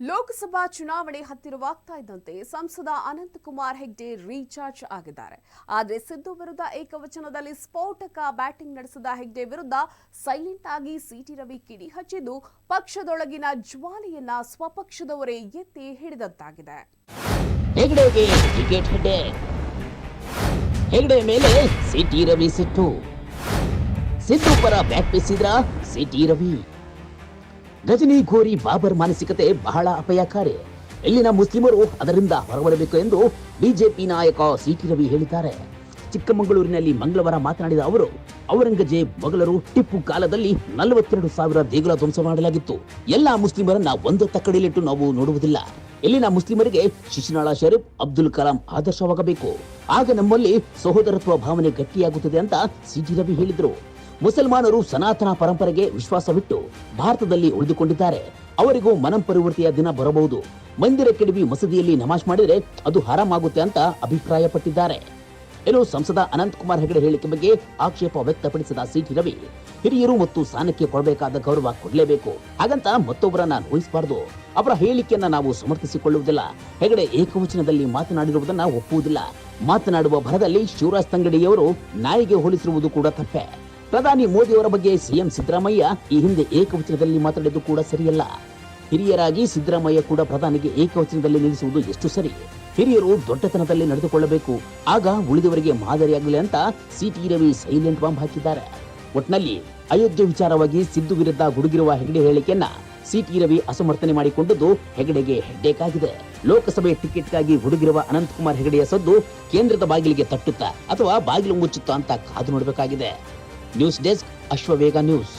ಲೋಕಸಭಾ ಚುನಾವಣೆ ಹತ್ತಿರವಾಗ್ತಾ ಇದ್ದಂತೆ ಸಂಸದ ಅನಂತಕುಮಾರ್ ಹೆಗ್ಡೆ ರೀಚಾರ್ಜ್ ಆಗಿದ್ದಾರೆ. ಆದರೆ ಸಿದ್ದು ವಿರುದ್ಧ ಏಕವಚನದಲ್ಲಿ ಸ್ಫೋಟಕ ಬ್ಯಾಟಿಂಗ್ ನಡೆಸಿದ ಹೆಗ್ಡೆ ವಿರುದ್ಧ ಸೈಲೆಂಟ್ ಆಗಿ ಸಿಟಿ ರವಿ ಕಿಡಿ ಹಚ್ಚಿದ್ದು ಪಕ್ಷದೊಳಗಿನ ಜ್ವಾಲೆಯನ್ನ ಸ್ವಪಕ್ಷದವರೇ ಎತ್ತಿ ಹಿಡಿದಂತಾಗಿದೆ. ಹೆಗ್ಡೆಗೆ ಟಿಕೆಟ್ ಹೆಗ್ಡೆ ಮೇಲೆ ಸಿಟಿ ರವಿ ಸಿಟ್ಟು. ಸಿದ್ದು ಪರ ಬ್ಯಾಟ್ ಬೀಸಿದ್ರ ಸಿಟಿ ರವಿ. ಗಜನಿ ಘೋರಿ ಬಾಬರ್ ಮಾನಸಿಕತೆ ಬಹಳ ಅಪಾಯಕಾರಿ. ಇಲ್ಲಿನ ಮುಸ್ಲಿಮರು ಅದರಿಂದ ಹೊರಬರಬೇಕು ಎಂದು ಬಿಜೆಪಿ ನಾಯಕ ಸಿಟಿ ರವಿ ಹೇಳಿದ್ದಾರೆ. ಚಿಕ್ಕಮಗಳೂರಿನಲ್ಲಿ ಮಂಗಳವಾರ ಮಾತನಾಡಿದ ಅವರು, ಔರಂಗಜೇಬ್ ಮೊಘಲರು ಟಿಪ್ಪು ಕಾಲದಲ್ಲಿ 42,000 ದೇಗುಲ ಧ್ವಂಸ ಮಾಡಲಾಗಿತ್ತು. ಎಲ್ಲಾ ಮುಸ್ಲಿಮರನ್ನ ಒಂದು ತಕ್ಕಡಿಲಿಟ್ಟು ನಾವು ನೋಡುವುದಿಲ್ಲ. ಇಲ್ಲಿನ ಮುಸ್ಲಿಮರಿಗೆ ಶಿಶುನಾಳ ಶರೀಫ್, ಅಬ್ದುಲ್ ಕಲಾಂ ಆದರ್ಶವಾಗಬೇಕು. ಆಗ ನಮ್ಮಲ್ಲಿ ಸಹೋದರತ್ವ ಭಾವನೆ ಗಟ್ಟಿಯಾಗುತ್ತದೆ ಅಂತ ಸಿಟಿ ರವಿ ಹೇಳಿದರು. ಮುಸಲ್ಮಾನರು ಸನಾತನ ಪರಂಪರೆಗೆ ವಿಶ್ವಾಸವಿಟ್ಟು ಭಾರತದಲ್ಲಿ ಉಳಿದುಕೊಂಡಿದ್ದಾರೆ. ಅವರಿಗೂ ಮನಂಪರಿವರ್ತಿಯ ದಿನ ಬರಬಹುದು. ಮಂದಿರ ಕೆಡವಿ ಮಸೀದಿಯಲ್ಲಿ ನಮಾಜ್ ಮಾಡಿದರೆ ಅದು ಹರಾಮ್ ಆಗುತ್ತೆ ಅಂತ ಅಭಿಪ್ರಾಯಪಟ್ಟಿದ್ದಾರೆ. ಇನ್ನು ಸಂಸದ ಅನಂತಕುಮಾರ್ ಹೆಗಡೆ ಹೇಳಿಕೆ ಬಗ್ಗೆ ಆಕ್ಷೇಪ ವ್ಯಕ್ತಪಡಿಸಿದ ಸಿಟಿ ರವಿ, ಹಿರಿಯರು ಮತ್ತು ಸ್ಥಾನಕ್ಕೆ ಕೊಡಬೇಕಾದ ಗೌರವ ಕೊಡಲೇಬೇಕು. ಹಾಗಂತ ಮತ್ತೊಬ್ಬರನ್ನ ನೋಯಿಸಬಾರದು. ಅವರ ಹೇಳಿಕೆಯನ್ನ ನಾವು ಸಮರ್ಥಿಸಿಕೊಳ್ಳುವುದಿಲ್ಲ. ಹೆಗಡೆ ಏಕವಚನದಲ್ಲಿ ಮಾತನಾಡಿರುವುದನ್ನ ಒಪ್ಪುವುದಿಲ್ಲ. ಮಾತನಾಡುವ ಭರದಲ್ಲಿ ಶಿವರಾಜ್ ತಂಗಡಿಯವರು ನಾಯಿಗೆ ಹೋಲಿಸಿರುವುದು ಕೂಡ ತಪ್ಪೆ. ಪ್ರಧಾನಿ ಮೋದಿಯವರ ಬಗ್ಗೆ ಸಿಎಂ ಸಿದ್ದರಾಮಯ್ಯ ಈ ಹಿಂದೆ ಏಕವಚನದಲ್ಲಿ ಮಾತನಾಡಿದ್ದು ಕೂಡ ಸರಿಯಲ್ಲ. ಹಿರಿಯರಾಗಿ ಸಿದ್ದರಾಮಯ್ಯ ಕೂಡ ಪ್ರಧಾನಿಗೆ ಏಕವಚನದಲ್ಲಿ ನಿಲ್ಲಿಸುವುದು ಎಷ್ಟು ಸರಿ? ಹಿರಿಯರು ದೊಡ್ಡತನದಲ್ಲಿ ನಡೆದುಕೊಳ್ಳಬೇಕು, ಆಗ ಉಳಿದವರಿಗೆ ಮಾದರಿಯಾಗಲಿ ಅಂತ ಸಿಟಿ ರವಿ ಸೈಲೆಂಟ್ ಬಾಂಬ್ ಹಾಕಿದ್ದಾರೆ. ಒಟ್ನಲ್ಲಿ ಅಯೋಧ್ಯೆ ವಿಚಾರವಾಗಿ ಸಿದ್ದು ವಿರುದ್ಧ ಗುಡುಗಿರುವ ಹೆಗಡೆ ಹೇಳಿಕೆಯನ್ನ ಸಿಟಿ ರವಿ ಅಸಮರ್ಥನೆ ಮಾಡಿಕೊಂಡದ್ದು ಹೆಗಡೆಗೆ ಹೆಡ್ಡೇಕ್ ಆಗಿದೆ. ಲೋಕಸಭೆ ಟಿಕೆಟ್ಗಾಗಿ ಹುಡುಗಿರುವ ಅನಂತಕುಮಾರ್ ಹೆಗಡೆಯ ಸದ್ದು ಕೇಂದ್ರದ ಬಾಗಿಲಿಗೆ ತಟ್ಟುತ್ತಾ ಅಥವಾ ಬಾಗಿಲು ಮುಚ್ಚುತ್ತಾ ಅಂತ ಕಾದು ನೋಡಬೇಕಾಗಿದೆ. News desk, Ashwavega news.